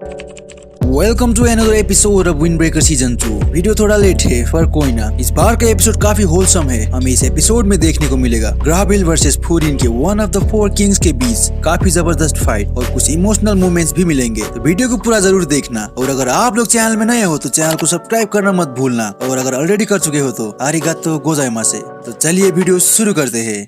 Welcome to another episode of Windbreaker season 2। Video थोड़ा late है पर कोई ना, इस बार का एपिसोड काफी होलसम है। हमें इस एपिसोड में देखने को मिलेगा ग्राबिल वर्सेस फूरिन के वन ऑफ द 4 किंग्स के बीच काफी जबरदस्त फाइट और कुछ इमोशनल मोमेंट्स भी मिलेंगे। तो वीडियो को पूरा जरूर देखना और अगर आप लोग चैनल में नए हो तो चैनल को सब्सक्राइब करना मत भूलना और अगर ऑलरेडी कर चुके हो तो आरिगातो गोजाइमासे। तो चलिए वीडियो शुरू करते हैं।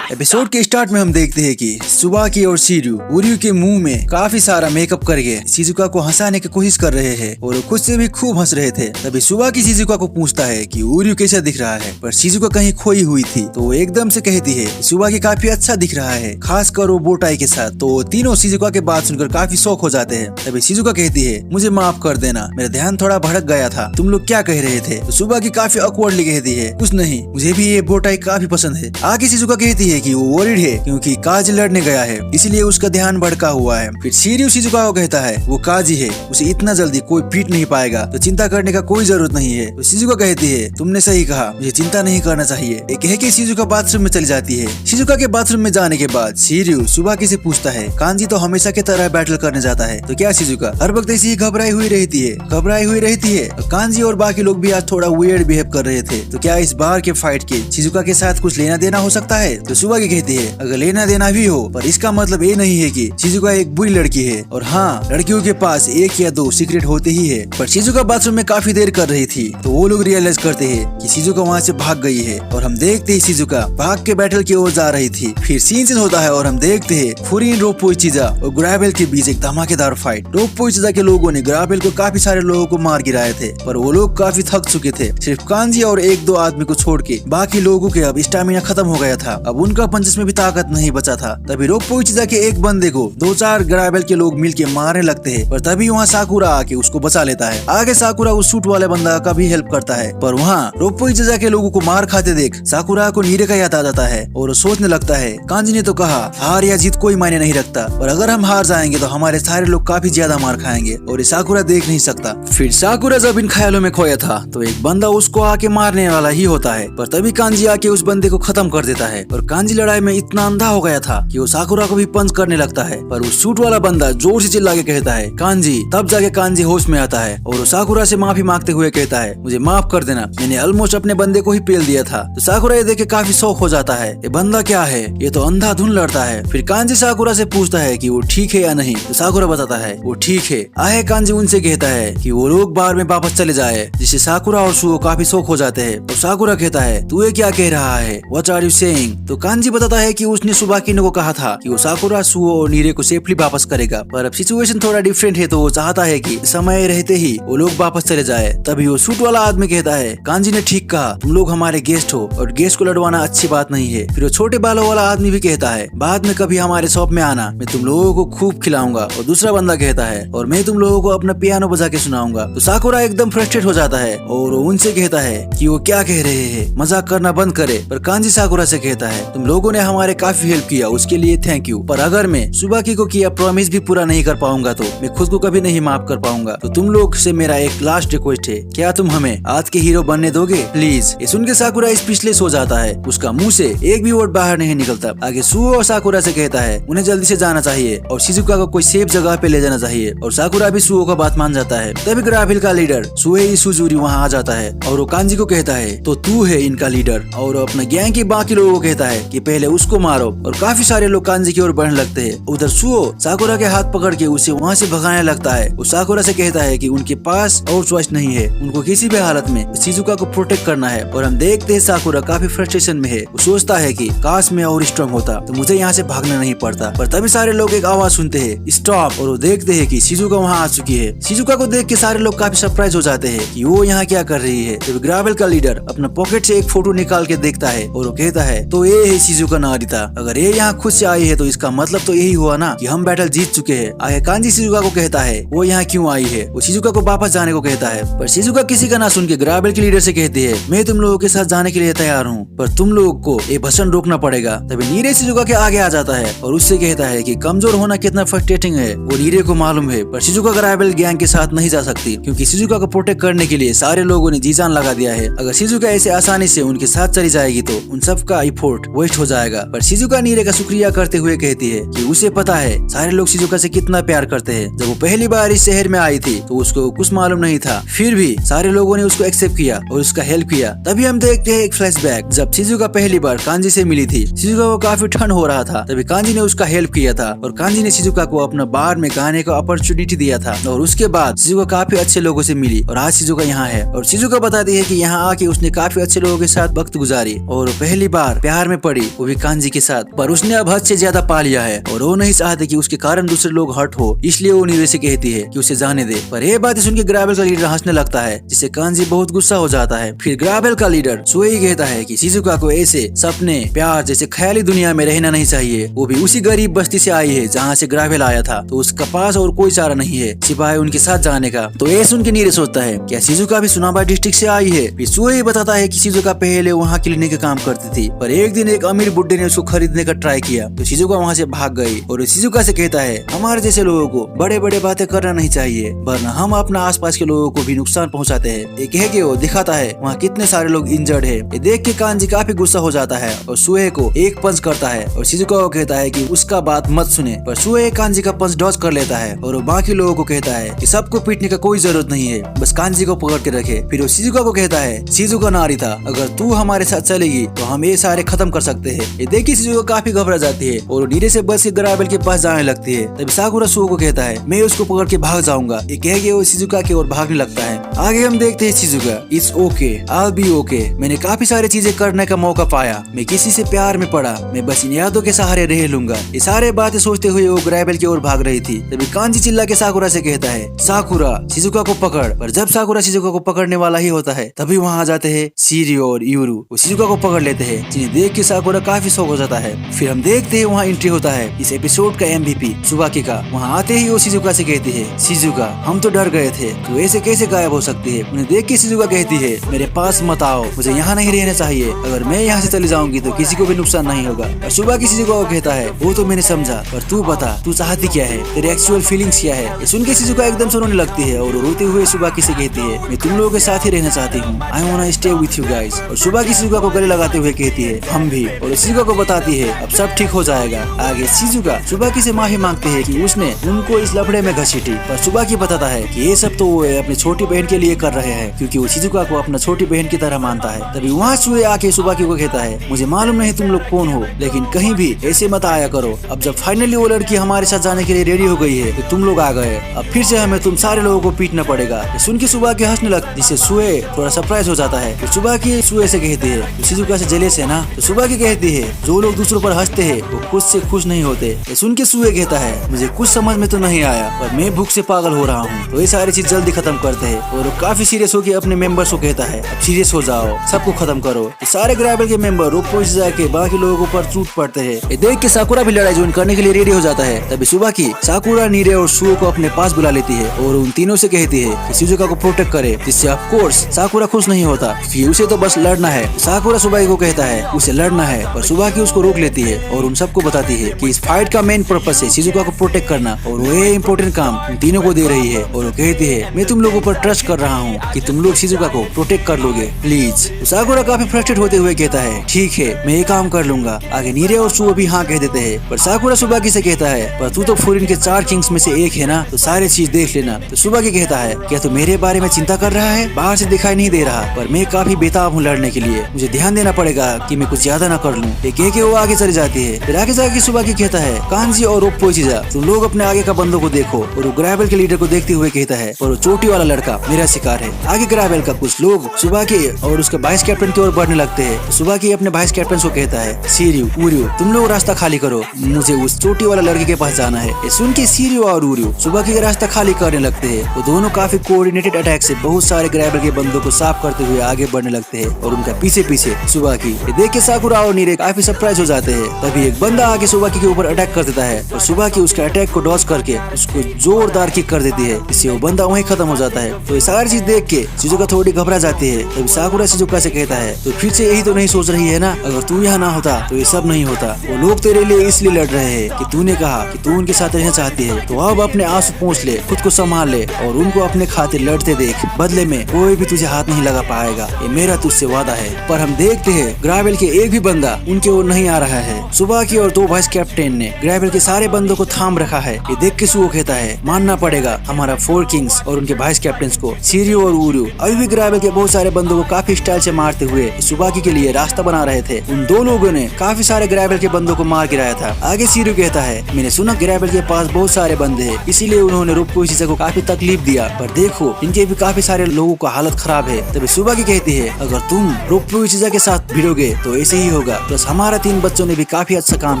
एपिसोड के स्टार्ट में हम देखते हैं कि सुबाकी और शिरु उर्यू के मुंह में काफी सारा मेकअप करके शिजुका को हंसाने की कोशिश कर रहे हैं और खुद से भी खूब हंस रहे थे। तभी सुबाकी शिजुका को पूछता है कि उर्यू कैसा दिख रहा है, पर शिजुका कहीं खोई हुई थी तो वो एकदम से कहती है सुबाकी काफी अच्छा दिख रहा है, खासकर वो बोटाई के साथ। तो तीनों शिजुका के बात सुनकर काफी शौक हो जाते हैं। तभी शिजुका कहती है मुझे माफ कर देना, मेरा ध्यान थोड़ा भटक गया था, तुम लोग क्या कह रहे थे। तो सुबाकी काफी ऑकवर्डली कहती है कुछ नहीं, मुझे भी ये बोटाई काफी पसंद है। आगे शिजुका कहती है कि वो वरीड है क्योंकि काजी लड़ने गया है इसलिए उसका ध्यान भटका हुआ है। फिर शिरु शिजुका को कहता है वो काजी है, उसे इतना जल्दी कोई पीट नहीं पाएगा तो चिंता करने का कोई जरूरत नहीं है। तो शिजुका कहती है तुमने सही कहा, मुझे चिंता नहीं करना चाहिए। एक कह के शिजुका बाथरूम में चली जाती है। शिजुका के बाथरूम में जाने के बाद शिरु सुबाकी से पूछता है कांजी तो हमेशा की तरह बैटल करने जाता है तो क्या शिजुका हर वक्त ऐसी ही घबराई हुई रहती है। कांजी और बाकी लोग भी आज थोड़ा वियर्ड बिहेव कर रहे थे तो क्या इस बार के फाइट के शिजुका के साथ कुछ लेना देना हो सकता है। तो सुबाकी कहती है अगर लेना देना भी हो पर इसका मतलब ये नहीं है कि शिजुका एक बुरी लड़की है। और हाँ, लड़कियों के पास 1 या 2 सीक्रेट होते ही है। पर शिजुका बाथरूम में काफी देर कर रही थी तो वो लोग रियलाइज करते हैं कि शिजुका वहाँ से भाग गई है और हम देखते हैं शिजुका भाग के बैटल की ओर जा रही थी। फिर सीन चेंज होता है और हम देखते हैं फूरिन रोपोइचिजा और ग्राबेल के बीच एक धमाकेदार फाइट। रोपोइचिजा के लोगों ने ग्राबेल को काफी सारे लोगों को मार गिराए थे पर वो लोग काफी थक चुके थे। सिर्फ कांजी और 1-2 आदमी को छोड़ के बाकी लोगों के अब स्टैमिना खत्म हो गया था। अब उनका पंचेस में भी ताकत नहीं बचा था। तभी रोपोइचिजा के एक बंदे को 2-4 ग्राबेल के लोग मिलके मारने लगते हैं पर तभी वहाँ साकुरा आके उसको बचा लेता है। आगे साकुरा उस सूट वाले बंदा का भी हेल्प करता है पर वहाँ रोपोइचिजा के लोगों को मार खाते देख साकुरा को नीरे का याद आ जाता है और वो सोचने लगता है कांजी ने तो कहा हार या जीत कोई मायने नहीं रखता, पर अगर हम हार जाएंगे तो हमारे सारे लोग काफी ज्यादा मार खाएंगे और ये साकुरा देख नहीं सकता। फिर साकुरा जब इन ख्यालों में खोया था तो एक बंदा उसको आके मारने वाला ही होता है पर तभी कांजी आके उस बंदे को खत्म कर देता है। और कांजी लड़ाई में इतना अंधा हो गया था कि वो साकुरा को भी पंच करने लगता है पर उस सूट वाला बंदा जोर से चिल्ला के कहता है कांजी। तब जाके कांजी होश में आता है और वो साकुरा से माफी मांगते हुए कहता है मुझे माफ कर देना, मैंने ऑलमोस्ट अपने बंदे को ही पेल दिया था। तो साकुरा ये देख के काफी शौक हो जाता है ये बंदा क्या है, ये तो अंधाधुन लड़ता है। फिर कांजी साकुरा से पूछता है कि वो ठीक है या नहीं। तो साकुरा बताता है वो ठीक है। आए कांजी उनसे कहता है कि वो लोग बार में वापस चले जाए, जिससे साकुरा और सुओ काफी शौक हो जाते हैं। तो साकुरा कहता है तू ये क्या कह रहा है, व्हाट आर यू सेइंग। तो कांजी बताता है कि उसने सुबाकी को कहा था कि वो साकुरा सुओ और नीरे को सेफली वापस करेगा पर अब सिचुएशन थोड़ा डिफरेंट है तो वो चाहता है कि समय रहते ही वो लोग वापस चले जाए। तभी वो सूट वाला आदमी कहता है कांजी ने ठीक कहा, तुम लोग हमारे गेस्ट हो और गेस्ट को लड़वाना अच्छी बात नहीं है। फिर वो छोटे बालों वाला आदमी भी कहता है बाद में कभी हमारे शॉप में आना, मैं तुम लोगों को खूब खिलाऊंगा। और दूसरा बंदा कहता है और मैं तुम लोगों को अपना पियानो बजा के सुनाऊंगा। तो साकुरा एकदम फ्रस्ट्रेट हो जाता है और वो उनसे कहता है कि वो क्या कह रहे हैं, मजाक करना बंद करे। पर कांजी साकुरा से कहता है तुम लोगों ने हमारे काफी हेल्प किया, उसके लिए थैंक यू, पर अगर मैं सुबाकी को किया प्रॉमिस भी पूरा नहीं कर पाऊंगा तो मैं खुद को कभी नहीं माफ कर पाऊंगा। तो तुम लोग से मेरा एक लास्ट रिक्वेस्ट है, क्या तुम हमें आज के हीरो बनने दोगे प्लीज। ये सुन के साकुरा स्पीचलेस हो जाता है, उसका मुंह से एक भी वर्ड बाहर नहीं निकलता। आगे सुओ और साकुरा से कहता है उन्हें जल्दी से जाना चाहिए और शिजुका को कोई सेफ जगह पे ले जाना चाहिए। और साकुरा भी सुओ का बात मान जाता है। तभी ग्राबिल का लीडर सुएई सुजुरी वहाँ आ जाता है और वो कांजी को कहता है तो तू है इनका लीडर, और अपने गैंग के बाकी लोगों को कहता है कि पहले उसको मारो। और काफी सारे लोग कांजी की ओर बढ़ने लगते हैं। उधर सुओ साकुरा के हाथ पकड़ के उसे वहाँ से भगाने लगता है। वो साकुरा से कहता है कि उनके पास और चॉइस नहीं है, उनको किसी भी हालत में शिजुका को प्रोटेक्ट करना है। और हम देखते हैं साकुरा काफी फ्रस्ट्रेशन में है। वो सोचता है कि काश मैं और स्ट्रांग होता तो मुझे यहाँ से भागना नहीं पड़ता। पर तभी सारे लोग एक आवाज सुनते हैं स्टॉप, और वो देखते हैं कि शिजुका वहाँ आ चुकी है। शिजुका को देख के सारे लोग काफी सरप्राइज हो जाते हैं कि वो यहाँ क्या कर रही है। तो ग्राबेल का लीडर अपना पॉकेट से एक फोटो निकाल के देखता है और वो कहता है तो ये है शिजुका नारिता, अगर ये यहाँ खुद से आई है तो इसका मतलब तो यही हुआ ना कि हम बैटल जीत चुके हैं। आगे कांजी शिजुका को कहता है वो यहाँ क्यों आई है। वो शिजुका को वापस जाने को कहता है पर शिजुका किसी का ना सुन के ग्राबेल के लीडर से कहती है मैं तुम लोगों के साथ जाने के लिए तैयार हूँ पर तुम लोगों को ये भाषण रोकना पड़ेगा। तभी नीरे शिजुका के आगे आ जाता है और उससे कहता है कि कमजोर होना कितना फ्रस्ट्रेटिंग है वो नीरे को मालूम है, पर शिजुका ग्राबेल गैंग के साथ नहीं जा सकती क्योंकि शिजुका को प्रोटेक्ट करने के लिए सारे लोगों ने जी जान लगा दिया है। अगर शिजुका ऐसे आसानी से उनके साथ चली जाएगी तो उन सब का एफर्ट वेस्ट हिट हो जाएगा। पर शिजुका नीरे का शुक्रिया करते हुए कहती है कि उसे पता है सारे लोग शिजुका से कितना प्यार करते हैं। जब वो पहली बार इस शहर में आई थी तो उसको कुछ मालूम नहीं था, फिर भी सारे लोगों ने उसको एक्सेप्ट किया और उसका हेल्प किया। तभी हम देखते हैं एक फ्लैशबैक, जब शिजुका पहली बार कांजी से मिली थी। शिजुका को काफी ठंड हो रहा था, तभी कांजी ने उसका हेल्प किया था और कांजी ने शिजुका को अपना बार में गाने का अपॉर्चुनिटी दिया था। और उसके बाद शिजुका काफी अच्छे लोगों से मिली और आज शिजुका यहाँ है। और शिजुका बताती है कि यहाँ आके उसने काफी अच्छे लोगों के साथ वक्त गुजारी और पहली बार प्यार में पड़ी, वो भी कांजी के साथ। पर उसने अब हद से ज्यादा पा लिया है और वो नहीं चाहती कि उसके कारण दूसरे लोग हर्ट हो, इसलिए वो नीरे से कहती है कि उसे जाने दे। पर ये बात सुन के ग्राबेल का लीडर हंसने लगता है, जिससे कांजी बहुत गुस्सा हो जाता है। फिर ग्राबेल का लीडर सोई कहता है कि शिजुका को ऐसे सपने प्यार जैसे ख्याली दुनिया में रहना नहीं चाहिए। वो भी उसी गरीब बस्ती से आई है जहाँ से ग्राबेल आया था, तो उसका पास और कोई चारा नहीं है सिवाय उनके साथ जाने का। तो ये सुन के नीरे सोचता है क्या शिजुका भी सुनाबा डिस्ट्रिक्ट से आई है। फिर सोई बताता है कि शिजुका पहले वहाँ क्लिनिक का काम करती थी, पर एक दिन एक अमीर बुड्ढे ने उसको खरीदने का ट्राई किया तो शिजुका वहाँ से भाग गई। और शिजुका से कहता है हमारे जैसे लोगों को बड़े बड़े बातें करना नहीं चाहिए, वरना हम अपना आसपास के लोगों को भी नुकसान पहुँचाते हैं। ये कह के वो दिखाता है वहाँ कितने सारे लोग इंजर्ड है। ये देख के कांजी काफी गुस्सा हो जाता है और सुहे को एक पंच करता है और शिजुका को कहता है कि उसका बात मत सुने। पर सुहे कांजी का पंच डॉज कर लेता है और वो बाकी लोगों को कहता है कि सबको पीटने का कोई जरूरत नहीं है, बस कांजी को पकड़ के रखे। फिर वो शिजुका को कहता है शिजुका नारिता, अगर तू हमारे साथ चलेगी तो हम ये सारे खत्म कर सकते हैं। ये देखिए शिजुका काफी घबरा जाती है और नीरे से बस के ग्राबेल के पास जाने लगती है। तभी साकुरा सुहो को कहता है मैं उसको पकड़ के भाग जाऊंगा। ये कह के वो शिजुका की ओर भागने लगता है। आगे हम देखते हैं Shizuka, it's okay, I be okay, मैंने काफी सारी चीजें करने का मौका पाया, मैं किसी से प्यार में पड़ा, मैं बस इन यादों के सहारे रह लूंगा। ये सारे बातें सोचते हुए वो ग्राबेल की ओर भाग रही थी। तभी कांजी चिल्ला के साकुरा से कहता है साकुरा शिजुका को पकड़। पर जब साकुरा शिजुका को पकड़ने वाला ही होता है तभी वहाँ आ जाते हैं शिरियो और यूरू, वो शिजुका को पकड़ लेते हैं, जिन्हें देख के साकुरा काफी शौक हो जाता है। फिर हम देखते हैं वहाँ एंट्री होता है इस एपिसोड का MVP सुबाकी का। वहाँ आते ही वो शिजुका से कहती है शिजुका हम तो डर गए थे, तो ऐसे कैसे गायब हो सकती है। उन्हें देख के शिजुका कहती है मेरे पास मत आओ, मुझे यहाँ नहीं रहना चाहिए, अगर मैं यहाँ से चली जाऊंगी तो किसी को भी नुकसान नहीं होगा। और सुबाकी शिजुका को कहता है वो तो मैंने समझा, पर तू बता तू चाहती क्या है, तेरे एक्चुअल फीलिंग्स क्या है। ये सुन के शिजुका एकदम से रोने लगती है और रोते हुए सुबाकी से कहती है मैं तुम लोगों के साथ ही रहना चाहती हूँ, I wanna stay with you guys. और सुबाकी शिजुका को गले लगाते हुए कहती है हम भी। और शिजुका को बताती है अब सब ठीक हो जाएगा। आगे शिजुका सुबाकी से माफी मांगती है कि उसने उनको इस लफड़े में घसीटी, पर सुबाकी बताता है कि ये सब तो वो अपनी छोटी बहन के लिए कर रहे हैं, क्योंकि वो शिजुका को अपना छोटी बहन की तरह मानता है। तभी वहाँ सुए आके सुबाकी को कहता है मुझे मालूम नहीं तुम लोग कौन हो, लेकिन कहीं भी ऐसे मत आया करो। अब जब फाइनली वो लड़की हमारे साथ जाने के लिए रेडी हो गई है तो तुम लोग आ गए, अब फिर से हमें तुम सारे लोगों को पीटना पड़ेगा। सुन के सुबाकी हंसने लगती, जिससे सुए थोड़ा सरप्राइज हो जाता है। तो सुबाकी सुए से कहती है तो शिजुका से जेलस है ना। तो सुबाकी कहती है जो लोग दूसरों पर हंसते हैं वो खुद से खुश नहीं होते। सुन के सुए कहता है मुझे कुछ समझ में तो नहीं आया, पर मैं भूख से पागल हो रहा हूँ, तो ये सारी चीज जल्दी खत्म करते हैं। और वो काफी सीरियस होकर अपने मेंबर्स को कहता है अब सीरियस हो जाओ, सबको खत्म करो। तो सारे ग्राबेल के मेंबर रोप पहुंच जाके बाकी लोगों पर टूट पड़ते हैं। ये देख के साकुरा भी लड़ाई ज्वाइन करने के लिए रेडी हो जाता है। तभी सुबाकी साकुरा नीरे और सुओ को अपने पास बुला लेती है और उन तीनों से कहती है कि शिजुका को प्रोटेक्ट करे, जिससे ऑफ कोर्स साकुरा खुश नहीं होता, फिर उसे तो बस लड़ना है। साकुरा सुबाकी को कहता है उसे लड़ना है, पर सुबाकी उसको रोक लेती है और उन सबको बताती है कि इस फाइट का मेन पर्पस है शिजुका को प्रोटेक्ट करना और वो ये इम्पोर्टेंट काम उन तीनों को दे रही है। और वो कहती है मैं तुम लोगों पर ट्रस्ट कर रहा हूँ कि तुम लोग शिजुका को प्रोटेक्ट कर लोगे प्लीज। तो साकुरा काफी फ्रस्ट्रेट होते हुए कहता है ठीक है मैं ये काम कर लूंगा। आगे नीरे और सुओ भी हाँ कह देते हैं, पर साकुरा सुबाकी से कहता है पर तू तो फॉरेन के 4 किंग्स में से एक है ना, तो सारे चीज देख लेना। तो सुबाकी कहता है क्या तू मेरे बारे में चिंता कर रहा है, बाहर से दिखाई नहीं दे रहा, पर मैं काफी बेताब हूँ लड़ने के लिए, मुझे ध्यान देना पड़ेगा कि मैं कुछ ज्यादा ना कर लूँ। ये कह के वो आगे चली जाती है। फिर आगे जाके सुबाकी कहता है कांजी और रोप्पोइचिजा तुम लोग अपने आगे का बंदों को देखो। और वो ग्राबेल के लीडर को देखते हुए कहता है और वो चोटी वाला लड़का मेरा शिकार है। आगे ग्राबेल का कुछ लोग सुबाकी और उसके वाइस कैप्टन की ओर बढ़ने लगते हैं। सुबाकी अपने वाइस कैप्टन को कहता है सीरियो उरियो तुम लोग रास्ता खाली करो, मुझे उस चोटी वाला लड़के के पास जाना है। ये सुन के सीरियो और उरियो सुबाकी का रास्ता खाली करने लगते हैं। वो दोनों काफी कोऑर्डिनेटेड अटैक से बहुत सारे ग्राबेल के बंदों को साफ करते हुए आगे बढ़ने लगते हैं और उनका पीछे पीछे सुबाकी। ये देख के साकुरा और नीरे काफी सरप्राइज हो जाते हैं। तभी एक बंदा आके सुबाकी के ऊपर अटैक कर देता है और सुबाकी उसके अटैक को डॉज करके उसको जोरदार किक कर देती है, इससे वो बंदा वहीं खत्म हो जाता है। तो ये सारी चीज देख के शिजुका थोड़ी घबरा जाती है। तभी साकुरा शिजुका से कहता है तो फिर से यही तो नहीं सोच रही है ना, अगर तू यहाँ ना होता तो ये सब नहीं होता। वो लोग तेरे लिए इसलिए लड़ रहे हैं कि तूने कहा कि तू उनके साथ रहना चाहती है, तो अब अपने आंसू पोंछ ले, खुद को संभाल ले और उनको अपने खातिर लड़ते देख, बदले में कोई भी तुझे हाथ नहीं लगा पाएगा, ये मेरा तुझसे वादा है। पर हम देखते हैं ग्राबेल के एक भी बंदा उनके ओर नहीं आ रहा है। सुबाकी और 2 वाइस कैप्टन ने ग्रैवेल के सारे बंदों को थाम रखा है। ये देख के सुओ कहता है मानना पड़ेगा हमारा 4 किंग्स और उनके वाइस कैप्टन को शिरियो और उरु अभी भी ग्रैवेल के बहुत सारे बंदों को काफी स्टाइल से मारते हुए सुबाकी के लिए रास्ता बना रहे थे। उन 2 लोगों ने काफी सारे ग्रैवेल के बंदों को मार गिराया था। आगे शिरियो कहता है मैंने सुना ग्रैवेल के पास बहुत सारे बंदे हैं, इसीलिए उन्होंने रोप्पो इशिजा को काफी तकलीफ दिया, पर देखो इनके भी काफी सारे लोगों का हालत खराब है। तभी सुबाकी कहती है अगर तुम रोप्पो इशिजा के साथ भिड़ोगे तो ऐसे ही होगा। प्लस हमारा 3 बच्चों ने भी काफी अच्छा काम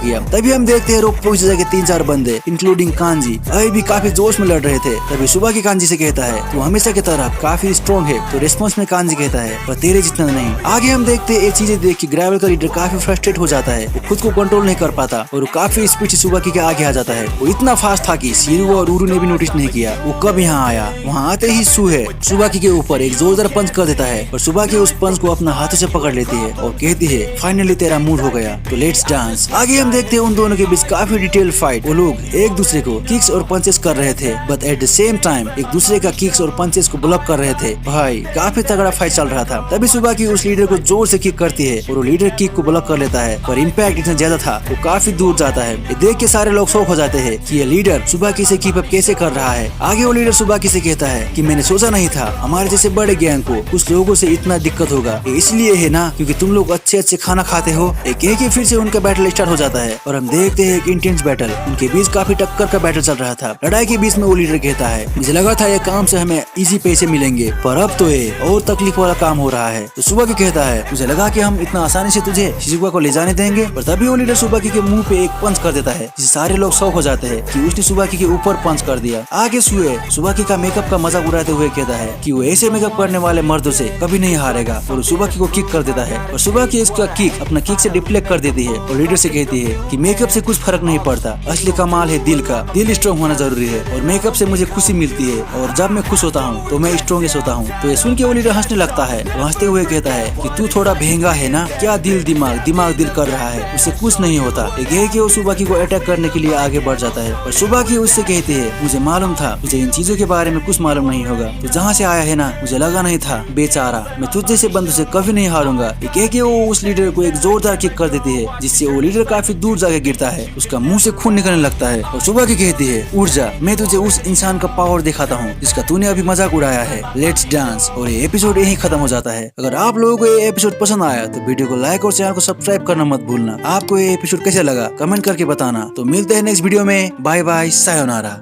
किया। तभी हम देखते हैं रोप्पो इशिजा के 3-4 बंदे इंक्लूडिंग कांजी अभी भी काफी जोश में लड़ रहे थे। तभी सुबाकी कांजी से कहता है तू हमेशा की तरह काफी स्ट्रॉन्ग है। तो रिस्पॉन्स में कांजी कहता है पर तेरे जितना नहीं। आगे हम देखते हैं ये चीजें देख के ग्रैवेल का लीडर काफी फ्रस्ट्रेट हो जाता है। वो खुद को कंट्रोल नहीं कर पाता और वो काफी स्पीड से सुबाकी के आगे आ जाता है। वो इतना फास्ट था कि शिरियो और उरु ने भी नोटिस नहीं किया। वो कब यहाँ आया। वहाँ आते ही सुहे सुबाकी के ऊपर एक जोरदार पंच कर देता है और सुबाकी उस पंच को अपना हाथों से पकड़ लेती है और कहती है फाइनली तेरा मूड हो गया तो लेट्स डांस। आगे हम देखते हैं उन दोनों के बीच काफी डिटेल फाइट। वो लोग एक दूसरे को किक्स और पंचेस कर रहे थे, but at the same time एक दूसरे का किक्स और पंचेस को ब्लॉक कर रहे थे। भाई काफी तगड़ा फाइट चल रहा था। तभी सुबाकी उस लीडर को जोर से किक करती है और वो लीडर किक को ब्लॉक कर लेता है, पर इम्पैक्ट इतना ज्यादा था वो काफी दूर जाता है। ये देख के सारे लोग शॉक हो जाते हैं कि ये लीडर सुबाकी से कीप अप कैसे कर रहा है। आगे वो लीडर सुबाकी से कहता है कि मैंने सोचा नहीं था हमारे जैसे बड़े गैंग को कुछ लोगों से इतना दिक्कत होगा। ये इसलिए है ना क्योंकि तुम लोग अच्छे अच्छे खाना खाते हो। एक फिर से उनका बैटल स्टार्ट हो जाता है और हम देखते हैं एक इंटेंस बैटल। उनके बीच काफी टक्कर का बैटल चल रहा था। लड़ाई के बीच में वो लीडर कहता है मुझे लगा था ये काम से हमें इजी पैसे मिलेंगे, पर अब तो ये और तकलीफ वाला काम हो रहा है। तो सुबाकी कहता है मुझे लगा कि हम इतना आसानी से तुझे शिजुका को ले जाने देंगे, पर तभी वो लीडर सुबाकी के मुंह पे एक पंच कर देता है जिससे सारे लोग शॉक हो जाते हैं कि उसने सुबाकी के ऊपर पंच कर दिया। आगे सुए सुबाकी का मेकअप का मजाक उड़ाते हुए कहता है कि वो ऐसे मेकअप करने वाले मर्दों से कभी नहीं हारेगा और सुबाकी को किक कर देता है और सुबाकी इसका किक अपना किक से डिफ्लेक्ट कर देती है और लीडर से कहती है कि मेकअप से कुछ फर्क नहीं पड़ता, असली कमाल है दिल का। दिल स्ट्रॉन्ग होना जरूरी है और मेकअप से मुझे खुशी मिलती है और जब मैं खुश होता हूँ तो मैं स्ट्रॉन्गेस्ट होता हूँ। तो ये सुन के वो लीडर हंसने लगता है। हंसते हुए कहता है कि तू थोड़ा महंगा है ना, क्या दिल दिमाग दिमाग दिल कर रहा है, उससे कुछ नहीं होता। ये कि वो सुबाकी को अटैक करने के लिए आगे बढ़ जाता है और सुबाकी उससे कहती है मुझे मालूम था मुझे इन चीजों के बारे में कुछ मालूम नहीं होगा, तो जहाँ से आया है ना मुझे लगा नहीं था बेचारा, मैं तुझ जैसे बंदों से कभी नहीं हारूंगा। ये कि वो उस लीडर को एक जोरदार किक कर देती है जिससे वो लीडर काफी दूर जाके गिरता है। उसका मुंह से खून निकलने लगता है और सुबाकी कहती है उठ जा, मैं तुझे उस इंसान का पावर दिखाता हूँ जिसका तूने अभी मजाक उड़ाया है, लेट्स डांस। और ये एपिसोड यही खत्म हो जाता है। अगर आप लोगों को ये एपिसोड पसंद आया तो वीडियो को लाइक और चैनल को सब्सक्राइब करना मत भूलना। आपको ये एपिसोड कैसा लगा कमेंट करके बताना। तो मिलते हैं नेक्स्ट वीडियो में। Bye bye, sayonara.